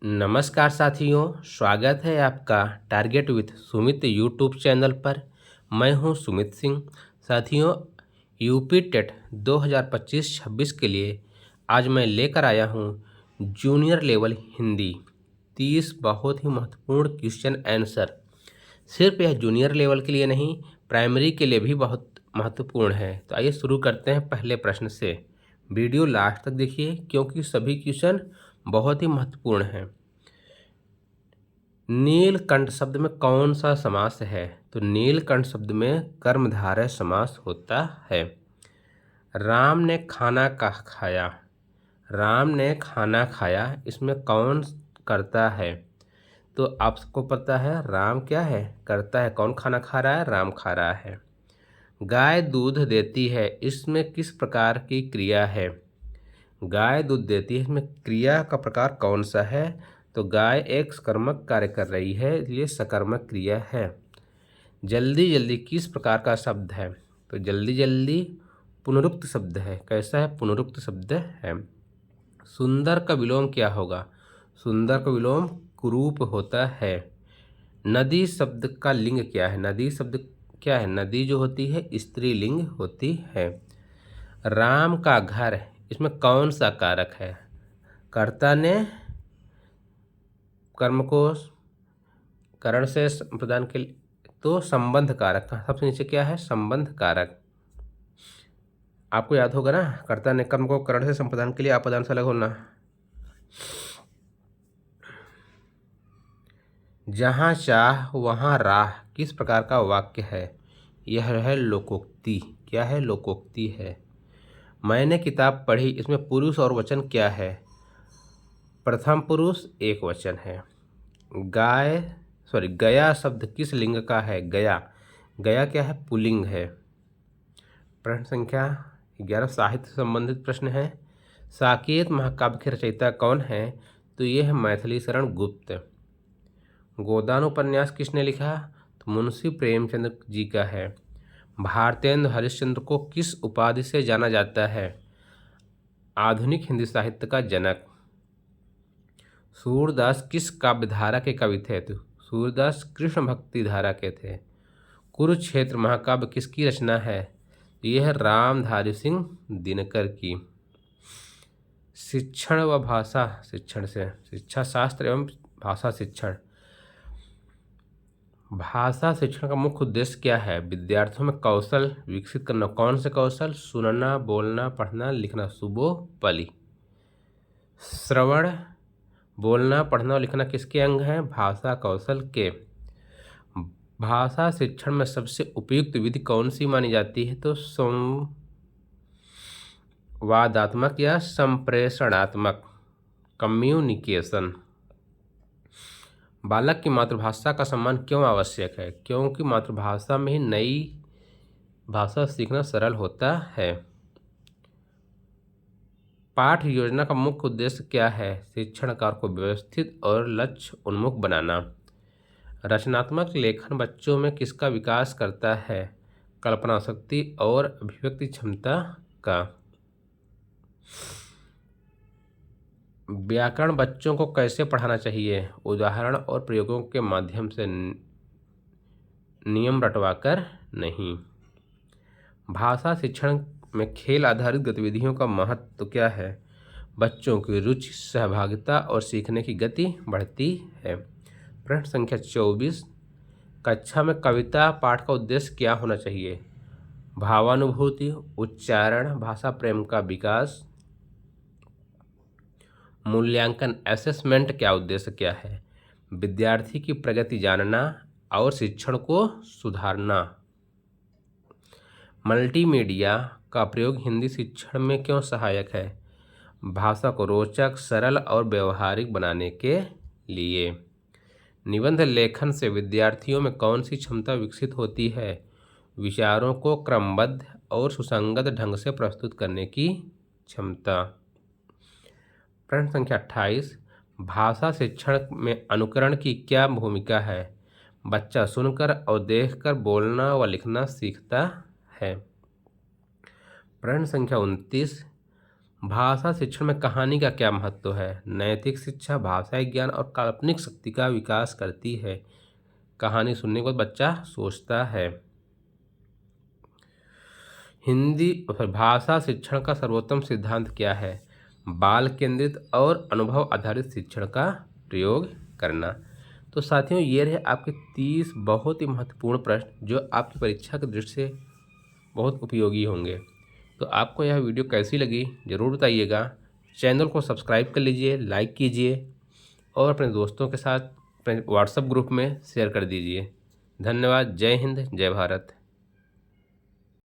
नमस्कार साथियों, स्वागत है आपका target with Sumit YouTube channel पर। मैं हूं सुमित सिंह। साथियों, यूपी टेट 2025-26 के लिए आज मैं लेकर आया हूं जूनियर लेवल हिंदी 30 बहुत ही महत्वपूर्ण क्वेश्चन आंसर। सिर्फ यह जूनियर लेवल के लिए नहीं, प्राइमरी के लिए भी बहुत महत्वपूर्ण है। तो आइए शुरू करते हैं पहले प्रश्न से। वीडियो लास्ट तक देखिए क्योंकि सभी क्वेश्चन बहुत ही महत्वपूर्ण हैं। नीलकंठ शब्द में कौन सा समास है? तो नीलकंठ शब्द में कर्मधारय समास होता है। राम ने खाना का खाया, राम ने खाना खाया, इसमें कौन करता है? तो आपको पता है राम क्या है, करता है। कौन खाना खा रहा है? राम खा रहा है। गाय दूध देती है, इसमें किस प्रकार की क्रिया है? गाय दूध देती है, इसमें क्रिया का प्रकार कौन सा है? तो गाय एक सकर्मक कार्य कर रही है, इसलिए सकर्मक क्रिया है। जल्दी जल्दी किस प्रकार का शब्द है? तो जल्दी जल्दी पुनरुक्त शब्द है। कैसा है? पुनरुक्त शब्द है। सुंदर का विलोम क्या होगा? सुंदर का विलोम कुरूप होता है। नदी शब्द का लिंग क्या है? नदी शब्द क्या है? नदी जो होती है स्त्रीलिंग होती है। राम का घर, इसमें कौन सा कारक है? कर्ता ने कर्म को करण से प्रदान के लिए, तो संबंध कारक। सबसे नीचे क्या है? संबंध कारक। आपको याद होगा ना, कर्ता ने कर्म को करण से संप्रदान के लिए आपदान से अलग होना। जहाँ चाह वहाँ राह किस प्रकार का वाक्य है? यह है लोकोक्ति। क्या है? लोकोक्ति है। मैंने किताब पढ़ी, इसमें पुरुष और वचन क्या है? प्रथम पुरुष एक वचन है। गया शब्द किस लिंग का है? गया, गया क्या है? पुल्लिंग है। प्रश्न संख्या 11 साहित्य संबंधित प्रश्न है। साकेत महाकाव्य के रचयिता कौन है? तो ये है मैथिली शरण गुप्त। गोदान उपन्यास किसने लिखा? तो मुंशी प्रेमचंद्र जी का है। भारतेंद्र हरिश्चंद्र को किस उपाधि से जाना जाता है? आधुनिक हिंदी साहित्य का जनक। सूरदास किस काव्य धारा के कवि थे? तो सूरदास कृष्ण भक्ति धारा के थे। कुरुक्षेत्र महाकाव्य किसकी रचना है? यह रामधारी सिंह दिनकर की। शिक्षण व भाषा शिक्षण से शिक्षा शास्त्र एवं भाषा शिक्षण। भाषा शिक्षण का मुख्य उद्देश्य क्या है? विद्यार्थियों में कौशल विकसित करना। कौन से कौशल? सुनना, बोलना, पढ़ना, लिखना। सुबोपली। श्रवण, बोलना, पढ़ना और लिखना किसके अंग हैं? भाषा कौशल के। भाषा शिक्षण में सबसे उपयुक्त विधि कौन सी मानी जाती है? तो संवादात्मक या संप्रेषणात्मक, कम्युनिकेशन। बालक की मातृभाषा का सम्मान क्यों आवश्यक है? क्योंकि मातृभाषा में ही नई भाषा सीखना सरल होता है। पाठ योजना का मुख्य उद्देश्य क्या है? शिक्षण कार्य को व्यवस्थित और लक्ष्य उन्मुख बनाना। रचनात्मक लेखन बच्चों में किसका विकास करता है? कल्पना शक्ति और अभिव्यक्ति क्षमता का। व्याकरण बच्चों को कैसे पढ़ाना चाहिए? उदाहरण और प्रयोगों के माध्यम से, नियम रटवाकर नहीं। भाषा शिक्षण में खेल आधारित गतिविधियों का महत्व क्या है? बच्चों की रुचि, सहभागिता और सीखने की गति बढ़ती है। प्रश्न संख्या 24, कक्षा में कविता पाठ का उद्देश्य क्या होना चाहिए? भावानुभूति, उच्चारण, भाषा प्रेम का विकास। मूल्यांकन असेसमेंट क्या उद्देश्य क्या है? विद्यार्थी की प्रगति जानना और शिक्षण को सुधारना। मल्टीमीडिया का प्रयोग हिंदी शिक्षण में क्यों सहायक है? भाषा को रोचक, सरल और व्यवहारिक बनाने के लिए। निबंध लेखन से विद्यार्थियों में कौन सी क्षमता विकसित होती है? विचारों को क्रमबद्ध और सुसंगत ढंग से प्रस्तुत करने की क्षमता। प्रश्न संख्या 28, भाषा शिक्षण में अनुकरण की क्या भूमिका है? बच्चा सुनकर और देखकर बोलना व लिखना सीखता है। प्रश्न संख्या 29, भाषा शिक्षण में कहानी का क्या महत्व है? नैतिक शिक्षा भाषाई ज्ञान और काल्पनिक शक्ति का विकास करती है। कहानी सुनने के बाद बच्चा सोचता है। हिंदी भाषा शिक्षण का सर्वोत्तम सिद्धांत क्या है? बाल केंद्रित और अनुभव आधारित शिक्षण का प्रयोग करना। तो साथियों, ये रहे आपके 30 बहुत ही महत्वपूर्ण प्रश्न जो आपकी परीक्षा की दृष्टि से बहुत उपयोगी होंगे। तो आपको यह वीडियो कैसी लगी ज़रूर बताइएगा। चैनल को सब्सक्राइब कर लीजिए, लाइक कीजिए और अपने दोस्तों के साथ अपने व्हाट्सएप ग्रुप में शेयर कर दीजिए। धन्यवाद। जय हिंद, जय भारत।